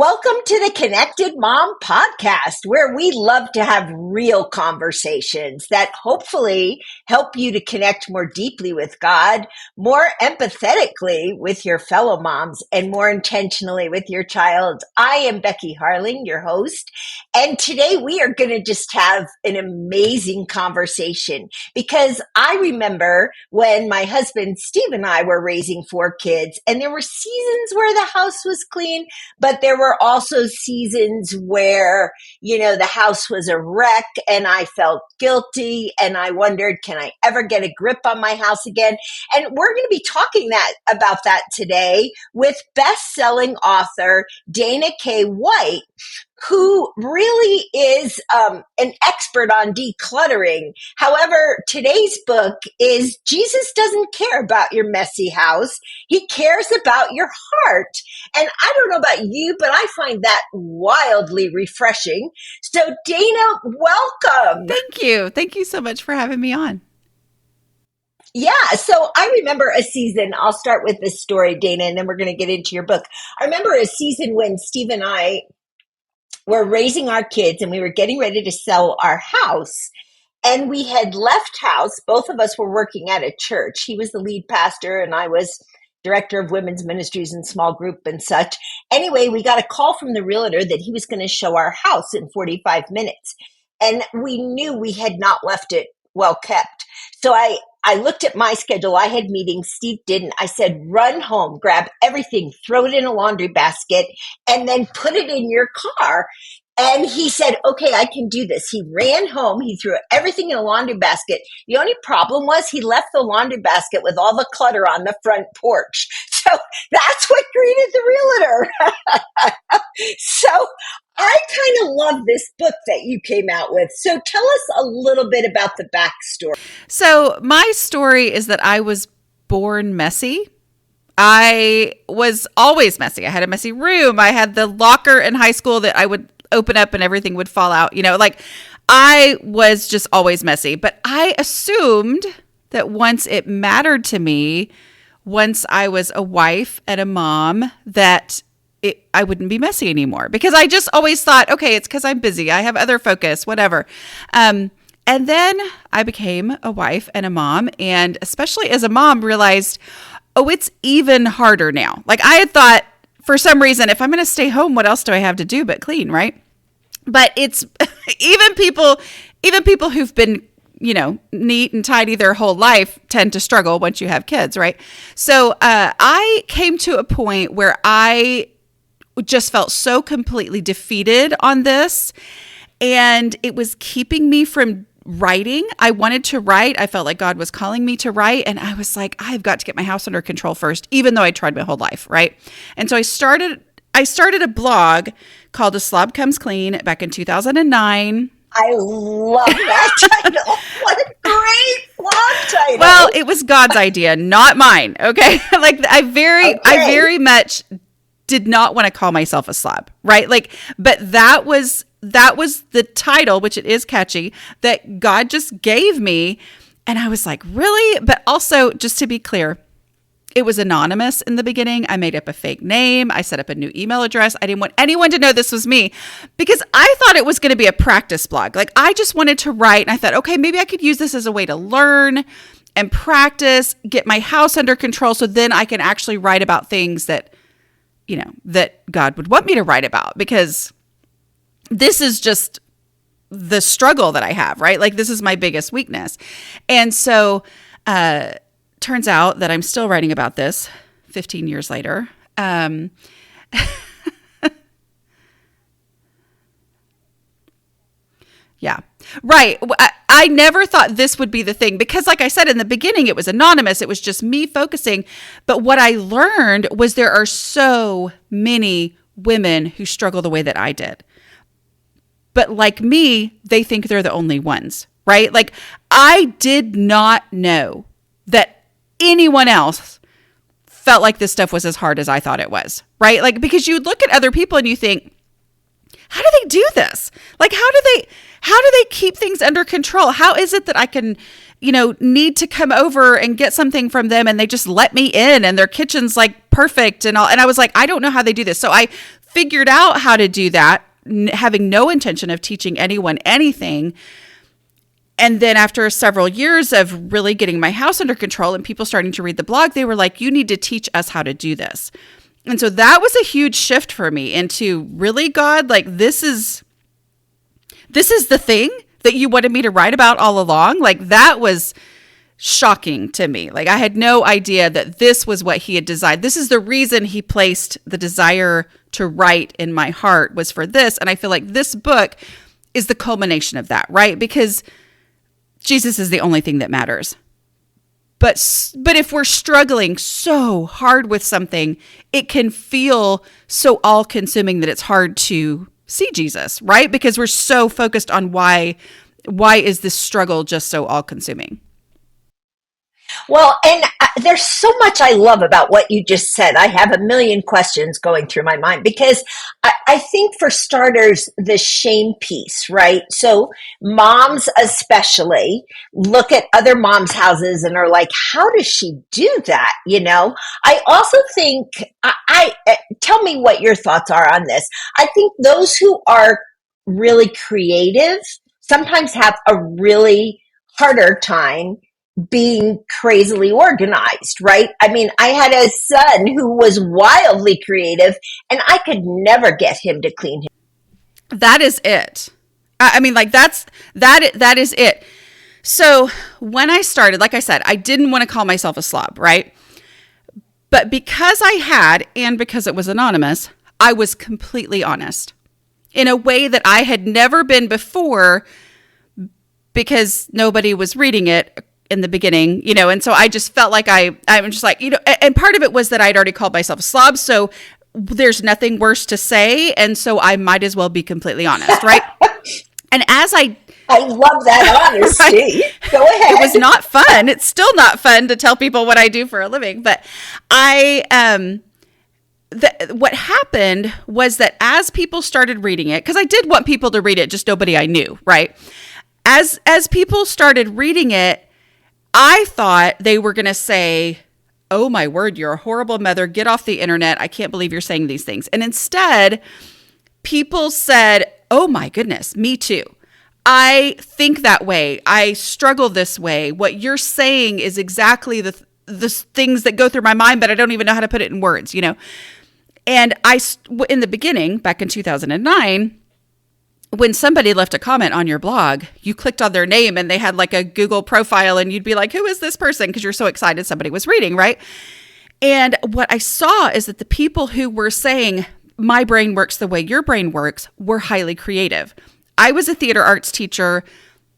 Welcome to the Connected Mom podcast, where we love to have real conversations that hopefully help you to connect more deeply with God, more empathetically with your fellow moms, and more intentionally with your child. I am Becky Harling, your host, and today we are going to just have an amazing conversation because I remember when my husband Steve and I were raising 4 kids, and there were seasons where the house was clean, but there were also seasons where, the house was a wreck and I felt guilty and I wondered, can I ever get a grip on my house again? And we're going to be talking about that today with best-selling author Dana K. White, who really is an expert on decluttering. However, today's book is Jesus doesn't care about your messy house. He cares about your heart. And I don't know about you, but I find that wildly refreshing. So Dana, welcome. Thank you. Thank you so much for having me on. Yeah, so I remember a season, I'll start with this story, Dana, and then we're going to get into your book. I remember a season when Steve and I were raising our kids and we were getting ready to sell our house. And we had left house. Both of us were working at a church. He was the lead pastor and I was director of women's ministries and small group and such. Anyway, we got a call from the realtor that he was going to show our house in 45 minutes. And we knew we had not left it well kept. So I looked at my schedule. I had meetings. Steve didn't. I said, run home, grab everything, throw it in a laundry basket, and then put it in your car. And he said, okay, I can do this. He ran home. He threw everything in a laundry basket. The only problem was he left the laundry basket with all the clutter on the front porch. So that's what greeted the realtor. So I kind of love this book that you came out with. So tell us a little bit about the backstory. So my story is that I was born messy. I was always messy. I had a messy room. I had the locker in high school that I would open up and everything would fall out. I was just always messy. But I assumed that once it mattered to me, once I was a wife and a mom, that I wouldn't be messy anymore, because I just always thought, okay, it's because I'm busy. I have other focus, whatever. And then I became a wife and a mom, and especially as a mom realized, oh, it's even harder now. I had thought for some reason, if I'm going to stay home, what else do I have to do but clean, right? But it's even people who've been, neat and tidy their whole life tend to struggle once you have kids, right? So I came to a point where I just felt so completely defeated on this, and it was keeping me from writing. I wanted to write. I felt like God was calling me to write, and I was like, I've got to get my house under control first, even though I tried my whole life, right? And so I started a blog called A Slob Comes Clean back in 2009. I love that title. What a great blog title. Well, it was God's idea, not mine. Okay. I very much did not want to call myself a slob, right? But that was the title, which it is catchy, that God just gave me. And I was like, really? But also, just to be clear, it was anonymous in the beginning. I made up a fake name. I set up a new email address. I didn't want anyone to know this was me because I thought it was going to be a practice blog. I just wanted to write, and I thought, okay, maybe I could use this as a way to learn and practice, get my house under control, so then I can actually write about things that God would want me to write about, because this is just the struggle that I have, right? This is my biggest weakness. And so, turns out that I'm still writing about this 15 years later. Yeah, right. I never thought this would be the thing because, like I said, in the beginning, it was anonymous. It was just me focusing. But what I learned was there are so many women who struggle the way that I did. But like me, they think they're the only ones, right? I did not know that anyone else felt like this stuff was as hard as I thought it was, right? Because you look at other people and you think, how do they do this? How do they keep things under control? How is it that I can, need to come over and get something from them and they just let me in and their kitchen's perfect and all? And I was like, I don't know how they do this. So I figured out how to do that, having no intention of teaching anyone anything. And then after several years of really getting my house under control and people starting to read the blog, they were like, you need to teach us how to do this. And so that was a huge shift for me into, really, God, like, this is the thing that you wanted me to write about all along. Like, that was shocking to me. Like, I had no idea that this was what he had designed. This is the reason he placed the desire to write in my heart, was for this. And I feel like this book is the culmination of that, right? Because Jesus is the only thing that matters. But if we're struggling so hard with something, it can feel so all-consuming that it's hard to see Jesus, right? Because we're so focused on why is this struggle just so all-consuming? Well, and there's so much I love about what you just said. I have a million questions going through my mind because I think, for starters, the shame piece, right? So moms especially look at other moms' houses and are like, how does she do that? You know, I also think, tell me what your thoughts are on this. I think those who are really creative sometimes have a really harder time being crazily organized, right? I mean, I had a son who was wildly creative and I could never get him to clean his. That is it. I mean, like, that is it. So when I started, like I said, I didn't want to call myself a slob, right? But because I had, and because it was anonymous, I was completely honest in a way that I had never been before, because nobody was reading it in the beginning, you know, and so I just felt like I'm just like, you know, and part of it was that I'd already called myself a slob, so there's nothing worse to say, and so I might as well be completely honest, right? And as I love that honesty. Right? Go ahead. It was not fun. It's still not fun to tell people what I do for a living, but what happened was that as people started reading it, because I did want people to read it, just nobody I knew, right? As people started reading it, I thought they were going to say, oh my word, you're a horrible mother. Get off the internet. I can't believe you're saying these things. And instead, people said, oh my goodness, me too. I think that way. I struggle this way. What you're saying is exactly the things that go through my mind, but I don't even know how to put it in words, you know? And in the beginning, back in 2009, when somebody left a comment on your blog, you clicked on their name and they had like a Google profile and you'd be like, who is this person? Because you're so excited somebody was reading, right? And what I saw is that the people who were saying, my brain works the way your brain works, were highly creative. I was a theater arts teacher,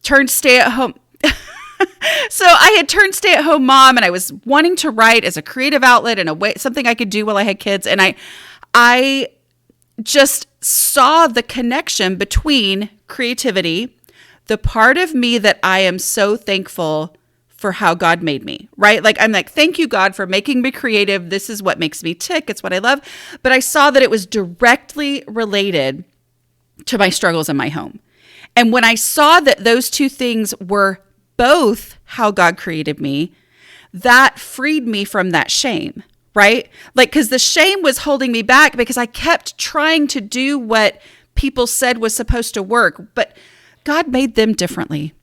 turned stay-at-home. So I had turned stay-at-home mom, and I was wanting to write as a creative outlet and a way, something I could do while I had kids. And I just saw the connection between creativity, the part of me that I am so thankful for how God made me, right? Like, I'm like, thank you, God, for making me creative. This is what makes me tick. It's what I love. But I saw that it was directly related to my struggles in my home. And when I saw that those two things were both how God created me, that freed me from that shame, right? Like, because the shame was holding me back because I kept trying to do what people said was supposed to work, but God made them differently.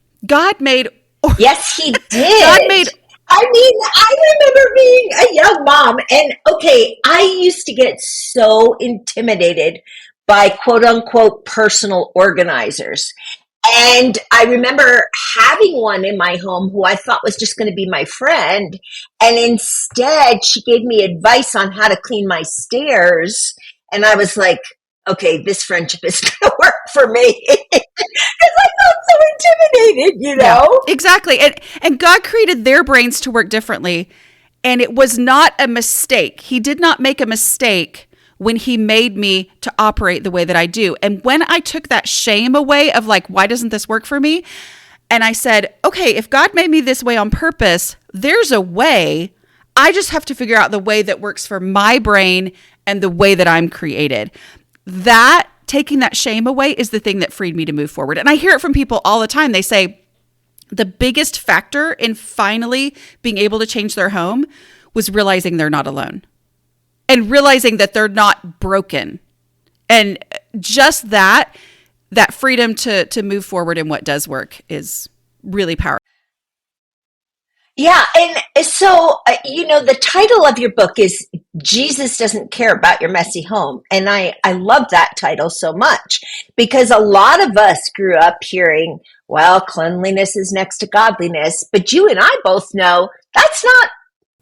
Yes, he did. I mean, I remember being a young mom, and okay, I used to get so intimidated by quote unquote personal organizers. And I remember having one in my home who I thought was just going to be my friend. And instead, she gave me advice on how to clean my stairs. And I was like, okay, this friendship is going to work for me. Because I felt so intimidated, you know? Yeah, exactly. And God created their brains to work differently. And it was not a mistake. He did not make a mistake when he made me to operate the way that I do. And when I took that shame away of like, why doesn't this work for me? And I said, okay, if God made me this way on purpose, there's a way. I just have to figure out the way that works for my brain and the way that I'm created. That, taking that shame away, is the thing that freed me to move forward. And I hear it from people all the time. They say the biggest factor in finally being able to change their home was realizing they're not alone. And realizing that they're not broken. And just that freedom to move forward in what does work is really powerful. Yeah. And so, the title of your book is Jesus Doesn't Care About Your Messy Home. And I love that title so much because a lot of us grew up hearing, well, cleanliness is next to godliness. But you and I both know that's not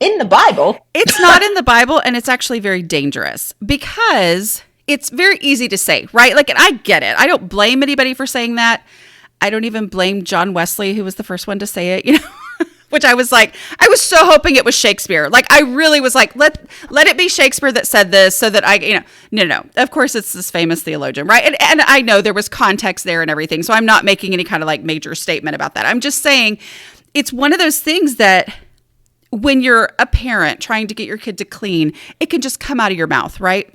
in the Bible. It's not in the Bible, and it's actually very dangerous because it's very easy to say, right? Like, and I get it. I don't blame anybody for saying that. I don't even blame John Wesley, who was the first one to say it, which I was so hoping it was Shakespeare. Like, I really was like, let it be Shakespeare that said this so that no. Of course, it's this famous theologian, right? And I know there was context there and everything. So I'm not making any kind of like major statement about that. I'm just saying it's one of those things that when you're a parent trying to get your kid to clean, it can just come out of your mouth, right?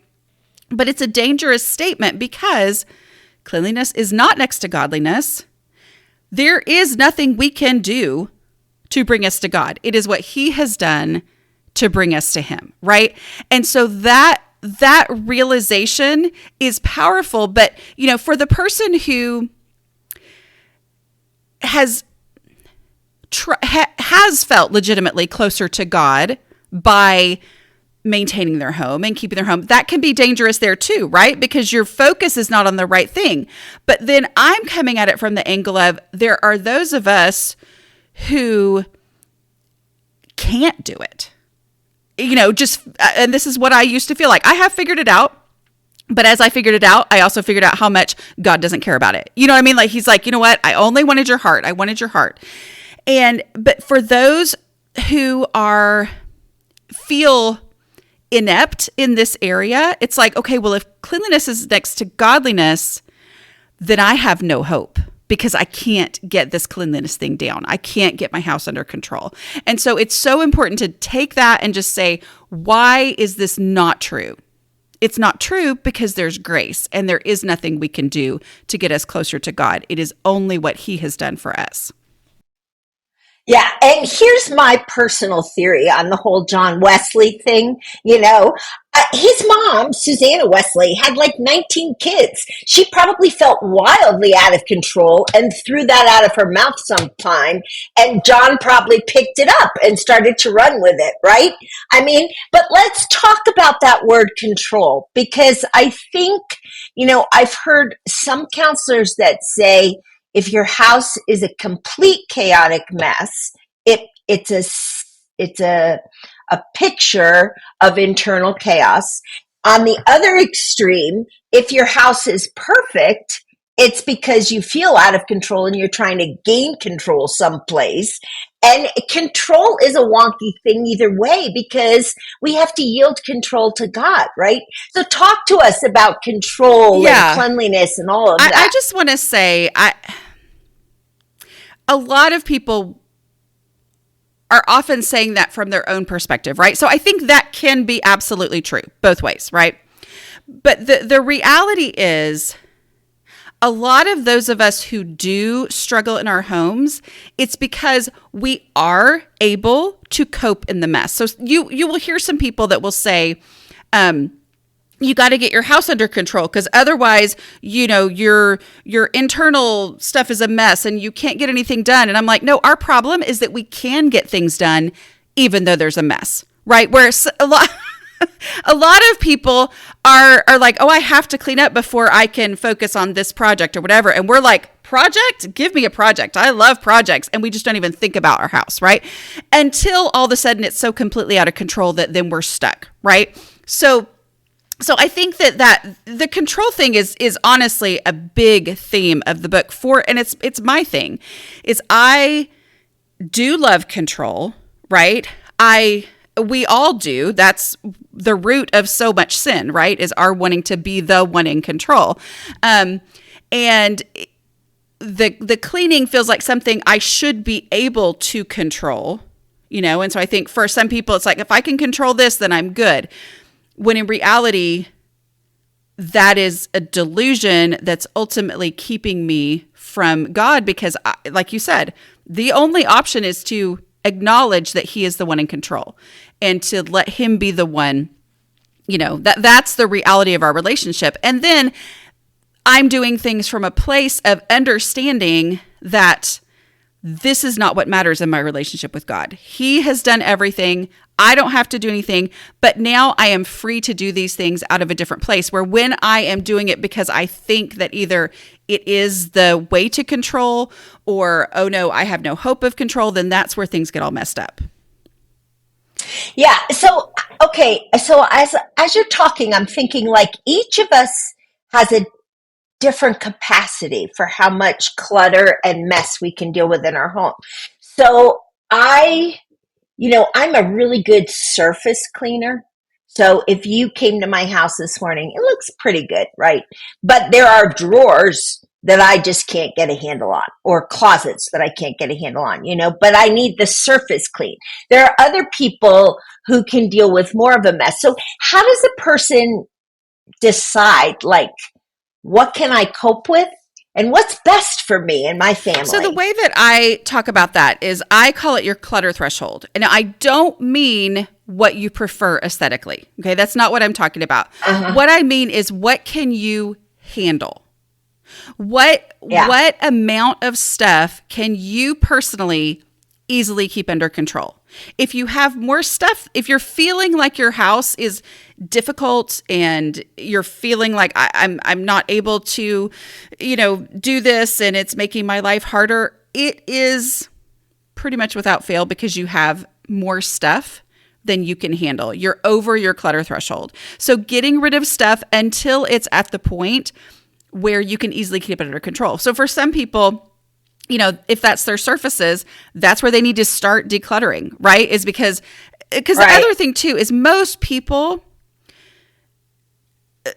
But it's a dangerous statement because cleanliness is not next to godliness. There is nothing we can do to bring us to God. It is what he has done to bring us to him, right? And so that realization is powerful. But, for the person who has felt legitimately closer to God by maintaining their home and keeping their home, that can be dangerous there too, right? Because your focus is not on the right thing. But then I'm coming at it from the angle of there are those of us who can't do it. And this is what I used to feel like. I have figured it out. But as I figured it out, I also figured out how much God doesn't care about it. You know what I mean? Like, he's like, you know what? I only wanted your heart. I wanted your heart. But for those who feel inept in this area, it's like, okay, well, if cleanliness is next to godliness, then I have no hope because I can't get this cleanliness thing down. I can't get my house under control. And so it's so important to take that and just say, why is this not true? It's not true because there's grace and there is nothing we can do to get us closer to God. It is only what he has done for us. Yeah, and here's my personal theory on the whole John Wesley thing. His mom, Susanna Wesley, had like 19 kids. She probably felt wildly out of control and threw that out of her mouth sometime. And John probably picked it up and started to run with it, right? But let's talk about that word control, because I think, I've heard some counselors that say, if your house is a complete chaotic mess, it's a picture of internal chaos. On the other extreme, if your house is perfect, it's because you feel out of control and you're trying to gain control someplace. And control is a wonky thing either way because we have to yield control to God, right? So talk to us about control and cleanliness and all of that. I just want to say, a lot of people are often saying that from their own perspective, right? So I think that can be absolutely true both ways, right? But the reality is a lot of those of us who do struggle in our homes, it's because we are able to cope in the mess. So you will hear some people that will say, you got to get your house under control because otherwise, your internal stuff is a mess and you can't get anything done. And I'm like, no, our problem is that we can get things done even though there's a mess, right? Where a lot of people are like, oh, I have to clean up before I can focus on this project or whatever. And we're like, project? Give me a project. I love projects. And we just don't even think about our house, right? Until all of a sudden it's so completely out of control that then we're stuck, right? So I think that the control thing is honestly a big theme of the book and it's my thing is I do love control, right? We all do. That's the root of so much sin, right? Is our wanting to be the one in control. And the cleaning feels like something I should be able to control, And so I think for some people, it's like, if I can control this, then I'm good. When in reality, that is a delusion that's ultimately keeping me from God because, like you said, the only option is to acknowledge that he is the one in control and to let him be the one that's the reality of our relationship. And then I'm doing things from a place of understanding that this is not what matters in my relationship with God. He has done everything. I don't have to do anything, but now I am free to do these things out of a different place, where when I am doing it because I think that either it is the way to control or, oh no, I have no hope of control, then that's where things get all messed up. Yeah. So, okay. So as you're talking, I'm thinking like each of us has a different capacity for how much clutter and mess we can deal with in our home. So I'm a really good surface cleaner. So if you came to my house this morning, it looks pretty good, right? But there are drawers that I just can't get a handle on, or closets that I can't get a handle on, but I need the surface clean. There are other people who can deal with more of a mess. So how does a person decide, like, what can I cope with and what's best for me and my family? So the way that I talk about that is I call it your clutter threshold. And I don't mean what you prefer aesthetically. Okay, that's not what I'm talking about. What I mean is, what can you handle? What amount of stuff can you personally easily keep under control? If you have more stuff, if you're feeling like your house is difficult and you're feeling like I'm not able to, do this and it's making my life harder, it is pretty much without fail because you have more stuff than you can handle. You're over your clutter threshold. So getting rid of stuff until it's at the point where you can easily keep it under control. So for some people, if that's their surfaces, that's where they need to start decluttering, right? Is because right. The other thing too is most people,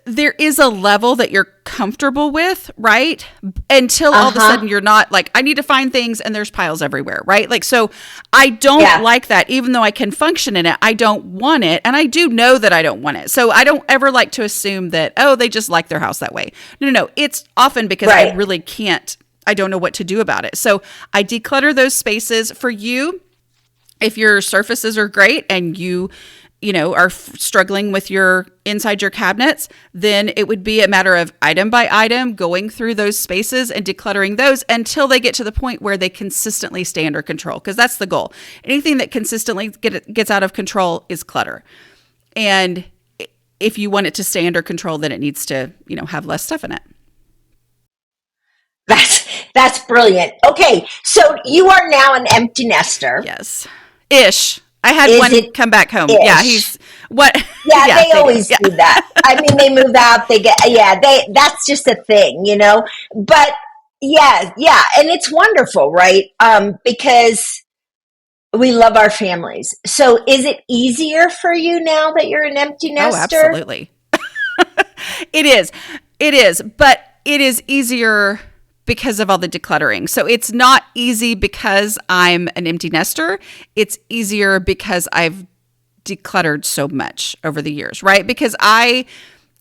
there is a level that you're comfortable with, right? Until all of a sudden you're not like, I need to find things and there's piles everywhere, right? Like, so I don't like that. Even though I can function in it, I don't want it. And I do know that I don't want it. So I don't ever like to assume that, oh, they just like their house that way. No. It's often because I really can't. I don't know what to do about it. So I declutter those spaces. For you, if your surfaces are great and you are struggling with inside your cabinets, then it would be a matter of item by item going through those spaces and decluttering those until they get to the point where they consistently stay under control. Because that's the goal. Anything that consistently gets out of control is clutter. And if you want it to stay under control, then it needs to, have less stuff in it. That's brilliant. Okay, so you are now an empty nester. Yes, ish. I had one come back home. Ish. Yeah, he's what? Yeah, they always do that. I mean, they move out. That's just a thing, But yeah, and it's wonderful, right? Because we love our families. So, is it easier for you now that you're an empty nester? Oh, absolutely. It is, but it is easier because of all the decluttering. So it's not easy because I'm an empty nester. It's easier because I've decluttered so much over the years, right? Because I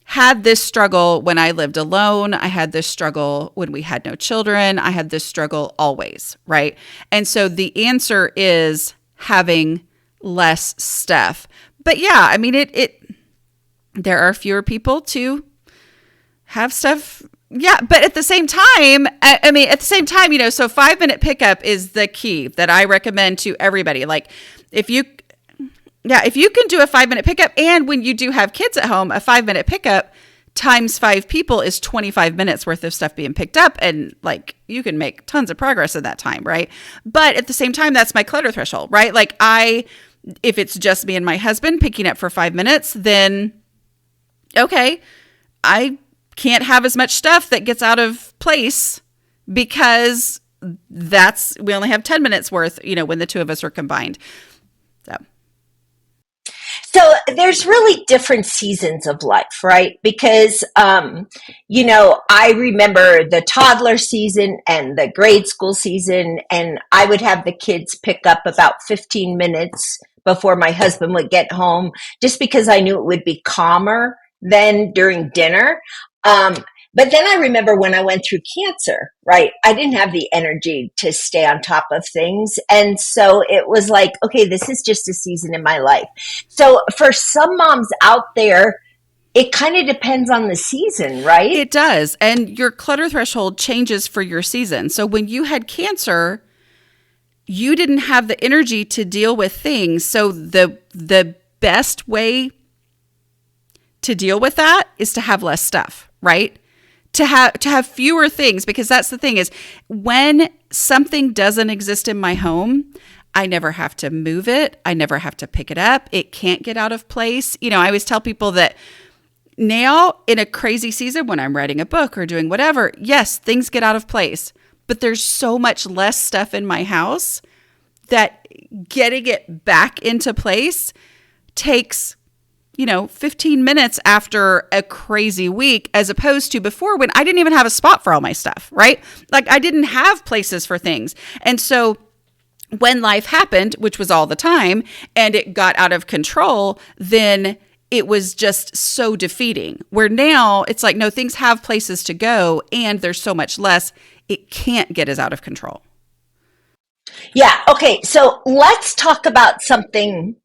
had this struggle when I lived alone. I had this struggle when we had no children. I had this struggle always, right? And so the answer is having less stuff. But yeah, I mean, there are fewer people to have stuff. Yeah, but at the same time, so 5-minute pickup is the key that I recommend to everybody. Like if you can do a 5-minute pickup, and when you do have kids at home, a 5-minute pickup times 5 people is 25 minutes worth of stuff being picked up. And like, you can make tons of progress in that time, right? But at the same time, that's my clutter threshold, right? Like if it's just me and my husband picking up for 5 minutes, then okay, I can't have as much stuff that gets out of place because we only have 10 minutes worth, when the two of us are combined. So there's really different seasons of life, right? Because, I remember the toddler season and the grade school season, and I would have the kids pick up about 15 minutes before my husband would get home, just because I knew it would be calmer than during dinner. But then I remember when I went through cancer, right? I didn't have the energy to stay on top of things. And so it was like, okay, this is just a season in my life. So for some moms out there, it kind of depends on the season, right? It does. And your clutter threshold changes for your season. So when you had cancer, you didn't have the energy to deal with things. So the best way to deal with that is to have less stuff, right? To have fewer things, because that's the thing is when something doesn't exist in my home, I never have to move it. I never have to pick it up. It can't get out of place. You know, I always tell people that now in a crazy season when I'm writing a book or doing whatever, yes, things get out of place, but there's so much less stuff in my house that getting it back into place takes 15 minutes after a crazy week, as opposed to before when I didn't even have a spot for all my stuff, right? Like I didn't have places for things. And so when life happened, which was all the time, and it got out of control, then it was just so defeating. Where now it's like, no, things have places to go and there's so much less. It can't get as out of control. Yeah. Okay. So let's talk about something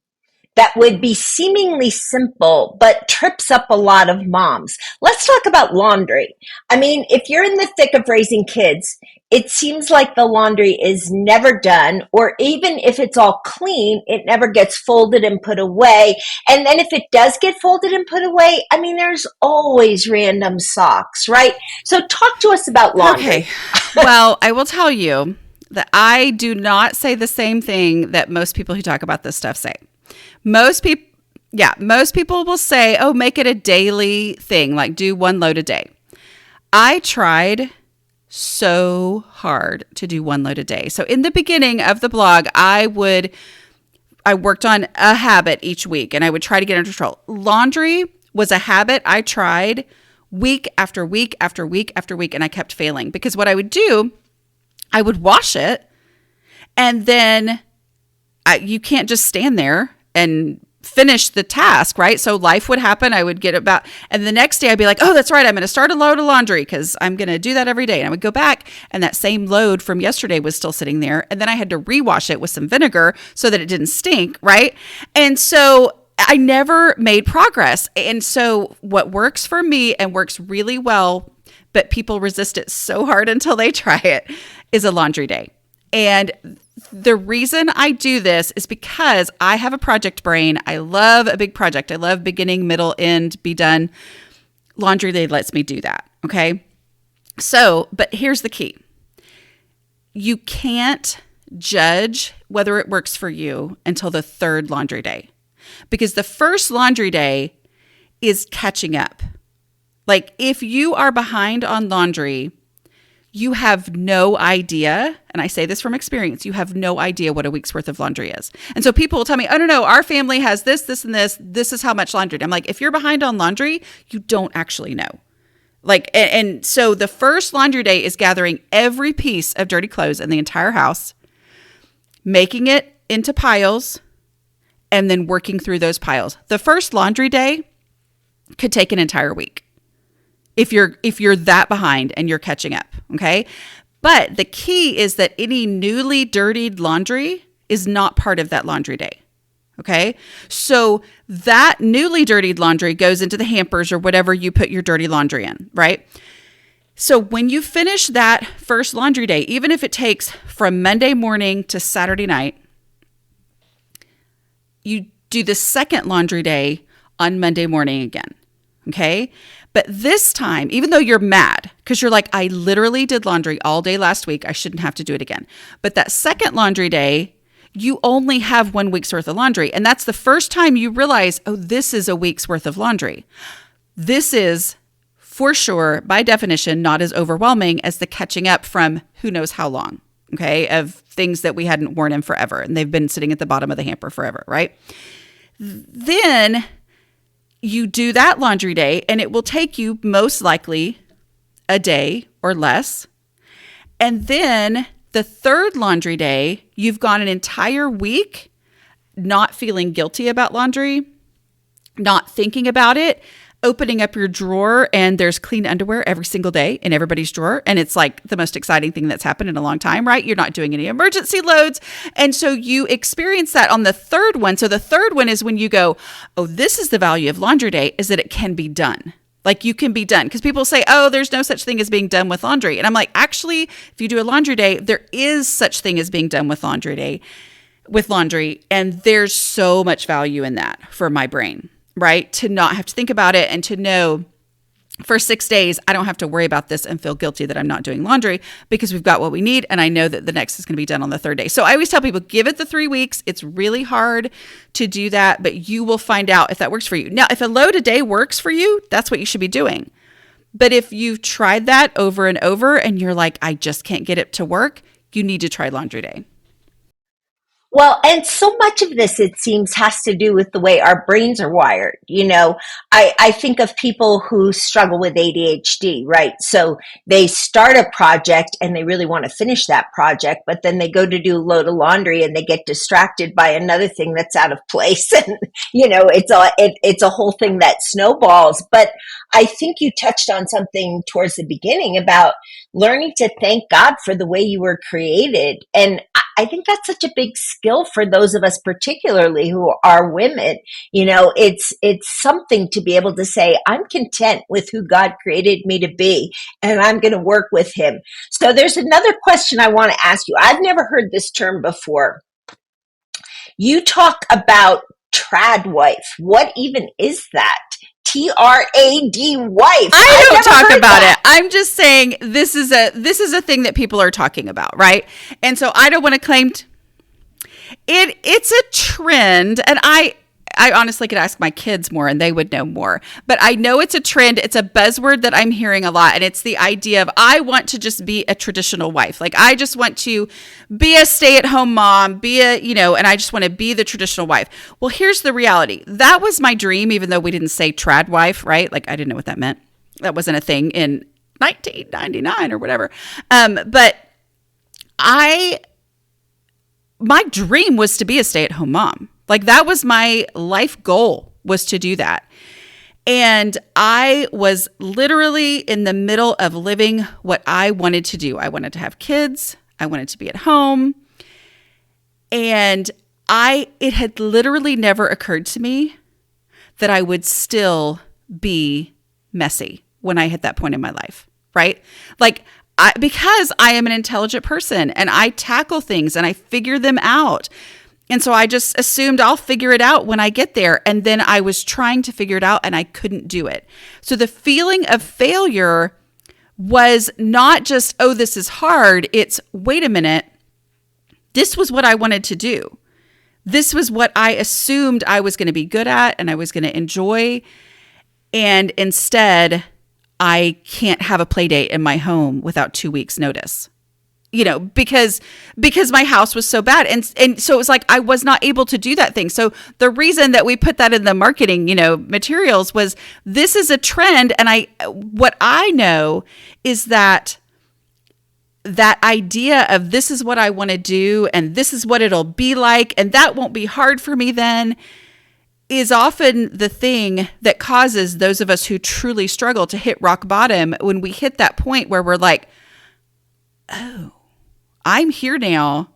that would be seemingly simple, but trips up a lot of moms. Let's talk about laundry. I mean, if you're in the thick of raising kids, it seems like the laundry is never done, or even if it's all clean, it never gets folded and put away. And then if it does get folded and put away, I mean, there's always random socks, right? So talk to us about laundry. Okay. Well, I will tell you that I do not say the same thing that most people who talk about this stuff say. Most people will say, oh, make it a daily thing, like do one load a day. I tried so hard to do one load a day. So in the beginning of the blog, I worked on a habit each week and I would try to get under control. Laundry was a habit I tried week after week after week after week, and I kept failing because what I would do, I would wash it, and then you can't just stand there and finish the task, right? So life would happen. I would get about, and the next day I'd be like, oh, that's right. I'm going to start a load of laundry because I'm going to do that every day. And I would go back and that same load from yesterday was still sitting there. And then I had to rewash it with some vinegar so that it didn't stink, right? And so I never made progress. And so what works for me and works really well, but people resist it so hard until they try it, is a laundry day. And the reason I do this is because I have a project brain. I love a big project. I love beginning, middle, end, be done. Laundry day lets me do that. Okay. So, but here's the key. You can't judge whether it works for you until the third laundry day, because the first laundry day is catching up. Like if you are behind on laundry, you have no idea, and I say this from experience, you have no idea what a week's worth of laundry is. And so people will tell me, oh, no, our family has this, this, and this. This is how much laundry. I'm like, if you're behind on laundry, you don't actually know. Like, and so the first laundry day is gathering every piece of dirty clothes in the entire house, making it into piles, and then working through those piles. The first laundry day could take an entire week if you're that behind and you're catching up, okay? But the key is that any newly dirtied laundry is not part of that laundry day, okay? So that newly dirtied laundry goes into the hampers or whatever you put your dirty laundry in, right? So when you finish that first laundry day, even if it takes from Monday morning to Saturday night, you do the second laundry day on Monday morning again, okay? But this time, even though you're mad, because you're like, I literally did laundry all day last week, I shouldn't have to do it again. But that second laundry day, you only have 1 week's worth of laundry. And that's the first time you realize, oh, this is a week's worth of laundry. This is, for sure, by definition, not as overwhelming as the catching up from who knows how long, okay, of things that we hadn't worn in forever. And they've been sitting at the bottom of the hamper forever, right? Then you do that laundry day, and it will take you most likely a day or less. And then the third laundry day, you've gone an entire week not feeling guilty about laundry, not thinking about it, opening up your drawer and there's clean underwear every single day in everybody's drawer. And it's like the most exciting thing that's happened in a long time, right? You're not doing any emergency loads. And so you experience that on the third one. So the third one is when you go, oh, this is the value of laundry day, is that it can be done. Like you can be done. Because people say, oh, there's no such thing as being done with laundry. And I'm like, actually, if you do a laundry day, there is such thing as being done with laundry day, with laundry. And there's so much value in that for my brain, right? To not have to think about it and to know for 6 days, I don't have to worry about this and feel guilty that I'm not doing laundry because we've got what we need. And I know that the next is going to be done on the third day. So I always tell people, give it the 3 weeks. It's really hard to do that, but you will find out if that works for you. Now, if a load a day works for you, that's what you should be doing. But if you've tried that over and over and you're like, I just can't get it to work, you need to try laundry day. Well, and so much of this, it seems, has to do with the way our brains are wired. I think of people who struggle with ADHD, right? So they start a project and they really want to finish that project, but then they go to do a load of laundry and they get distracted by another thing that's out of place. And, it's a whole thing that snowballs. But I think you touched on something towards the beginning about learning to thank God for the way you were created. And I think that's such a big skill for those of us, particularly who are women. It's something to be able to say, I'm content with who God created me to be, and I'm going to work with him. So there's another question I want to ask you. I've never heard this term before. You talk about trad wife. What even is that? TRAD wife. I don't talk about it. I'm just saying this is a thing that people are talking about, right? And so I don't want to claim it's a trend, and I honestly could ask my kids more and they would know more. But I know it's a trend. It's a buzzword that I'm hearing a lot. And it's the idea of, I want to just be a traditional wife. Like, I just want to be a stay-at-home mom, and I just want to be the traditional wife. Well, here's the reality. That was my dream, even though we didn't say trad wife, right? Like, I didn't know what that meant. That wasn't a thing in 1999 or whatever. But my dream was to be a stay-at-home mom. Like, that was my life goal, was to do that. And I was literally in the middle of living what I wanted to do. I wanted to have kids. I wanted to be at home. And it had literally never occurred to me that I would still be messy when I hit that point in my life, right? Like, because I am an intelligent person and I tackle things and I figure them out. And so I just assumed I'll figure it out when I get there. And then I was trying to figure it out and I couldn't do it. So the feeling of failure was not just, oh, this is hard. It's, wait a minute. This was what I wanted to do. This was what I assumed I was going to be good at and I was going to enjoy. And instead, I can't have a play date in my home without 2 weeks notice. Because my house was so bad. And so it was like, I was not able to do that thing. So the reason that we put that in the marketing, materials was, this is a trend. And what I know is that idea of, this is what I want to do and this is what it'll be like, and that won't be hard for me then, is often the thing that causes those of us who truly struggle to hit rock bottom, when we hit that point where we're like, oh, I'm here now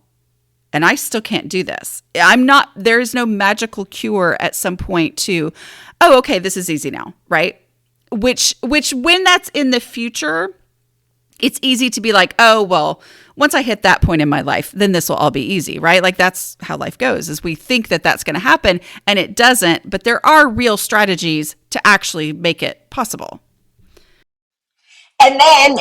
and I still can't do this. There is no magical cure at some point to, oh, okay, this is easy now, right? Which when that's in the future, it's easy to be like, oh, well, once I hit that point in my life, then this will all be easy, right? Like, that's how life goes, is we think that that's going to happen and it doesn't, but there are real strategies to actually make it possible. And then,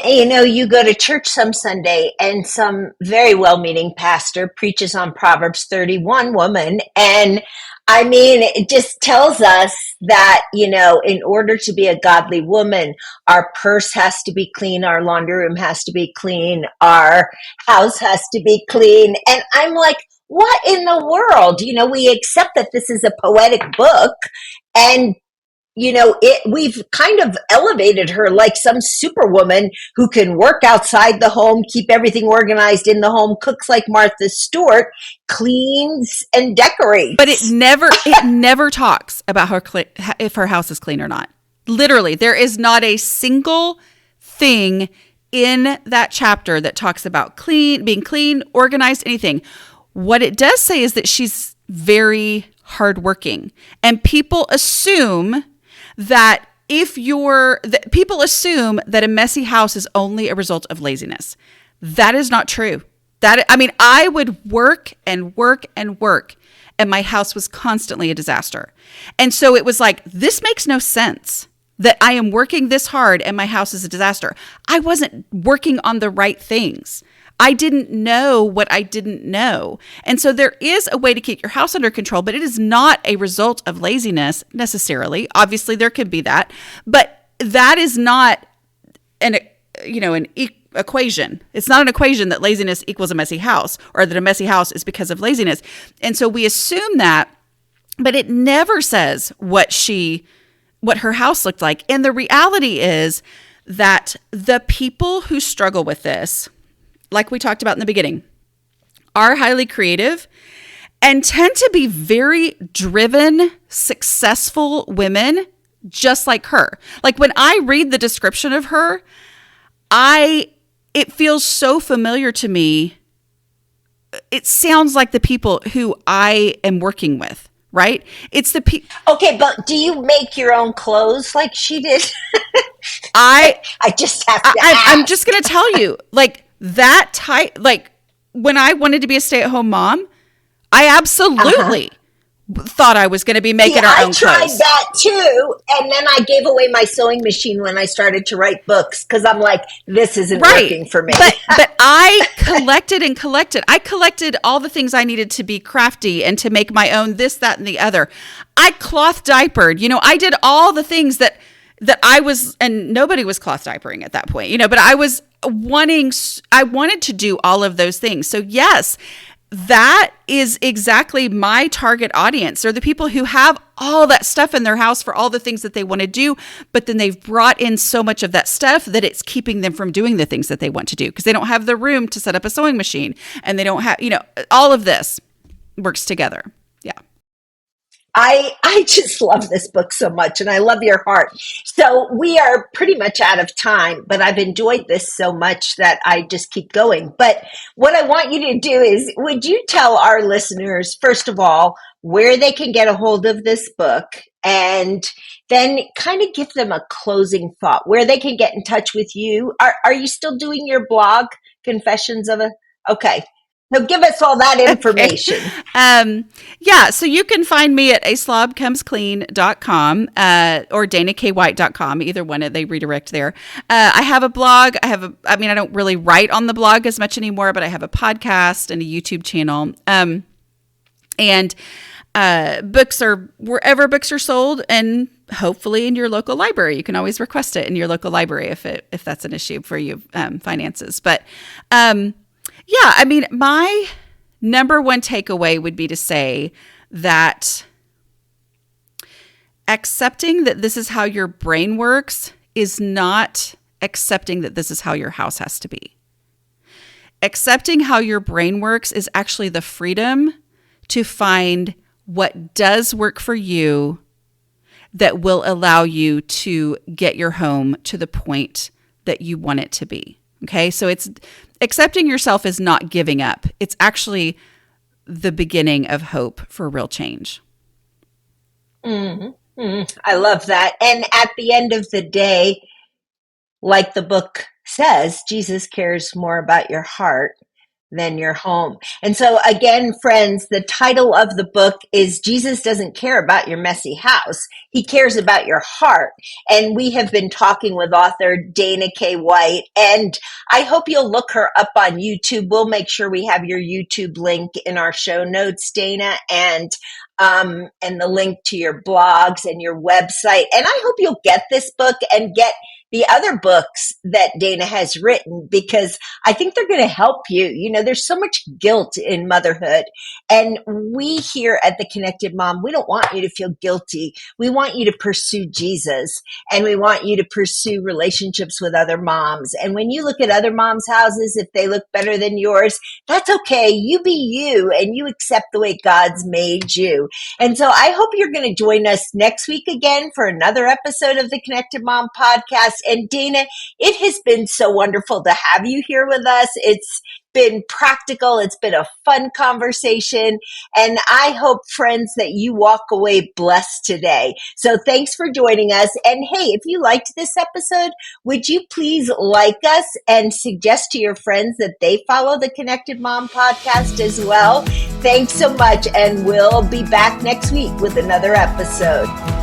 you go to church some Sunday and some very well-meaning pastor preaches on Proverbs 31 woman. And it just tells us that, in order to be a godly woman, our purse has to be clean, our laundry room has to be clean, our house has to be clean. And I'm like, what in the world? We accept that this is a poetic book, and we've kind of elevated her like some superwoman who can work outside the home, keep everything organized in the home, cooks like Martha Stewart, cleans and decorates. But it never talks about if her house is clean or not. Literally, there is not a single thing in that chapter that talks about being clean, organized, anything. What it does say is that she's very hardworking. And people assume that people assume that a messy house is only a result of laziness. That is not true. I would work and work and work, and my house was constantly a disaster. And so it was like, this makes no sense that I am working this hard and my house is a disaster. I wasn't working on the right things. I didn't know what I didn't know. And so there is a way to keep your house under control, but it is not a result of laziness necessarily. Obviously, there could be that, but that is not an equation. It's not an equation that laziness equals a messy house, or that a messy house is because of laziness. And so we assume that, but it never says what her house looked like. And the reality is that the people who struggle with this, like we talked about in the beginning, are highly creative and tend to be very driven, successful women, just like her. Like when I read the description of her, it feels so familiar to me. It sounds like the people who I am working with. Right? It's the people. Okay, but do you make your own clothes like she did? I just have to ask. I'm just going to tell you, like that type, like when I wanted to be a stay-at-home mom, I absolutely thought I was going to be making our own clothes. I tried that too, and then I gave away my sewing machine when I started to write books because I'm like, this isn't working for me. But I collected and collected. I collected all the things I needed to be crafty and to make my own this, that, and the other. I cloth diapered. I did all the things that I was, and nobody was cloth diapering at that point, but I wanted to do all of those things. So yes, that is exactly my target audience. They're the people who have all that stuff in their house for all the things that they want to do, but then they've brought in so much of that stuff that it's keeping them from doing the things that they want to do because they don't have the room to set up a sewing machine, and they don't have, all of this works together. Yeah. I just love this book so much, and I love your heart. So we are pretty much out of time, but I've enjoyed this so much that I just keep going. But what I want you to do is, would you tell our listeners, first of all, where they can get a hold of this book, and then kind of give them a closing thought, where they can get in touch with you? Are you still doing your blog, Confessions of a... Okay. So give us all that information. Okay. So you can find me at aslobcomesclean.com or danakWhite.com. Either one, they redirect there. I have a blog. I don't really write on the blog as much anymore, but I have a podcast and a YouTube channel. And books are wherever books are sold, and hopefully in your local library. You can always request it in your local library if that's an issue for you, finances. But my number one takeaway would be to say that accepting that this is how your brain works is not accepting that this is how your house has to be. Accepting how your brain works is actually the freedom to find what does work for you that will allow you to get your home to the point that you want it to be. Okay, so it's accepting yourself is not giving up. It's actually the beginning of hope for real change. Mm-hmm. Mm-hmm. I love that. And at the end of the day, like the book says, Jesus cares more about your heart than your home. And so again, friends, the title of the book is Jesus Doesn't Care About Your Messy House. He cares about your heart. And we have been talking with author Dana K. White, and I hope you'll look her up on YouTube. We'll make sure we have your YouTube link in our show notes, Dana, and the link to your blogs and your website. And I hope you'll get this book and get the other books that Dana has written, because I think they're going to help you. You know, there's so much guilt in motherhood. And we here at The Connected Mom, we don't want you to feel guilty. We want you to pursue Jesus, and we want you to pursue relationships with other moms. And when you look at other moms' houses, if they look better than yours, that's okay. You be you, and you accept the way God's made you. And so I hope you're going to join us next week again for another episode of the Connected Mom podcast. And Dana, it has been so wonderful to have you here with us. It's been practical. It's been a fun conversation. And I hope, friends, that you walk away blessed today. So thanks for joining us. And hey, if you liked this episode, would you please like us and suggest to your friends that they follow the Connected Mom podcast as well? Thanks so much. And we'll be back next week with another episode.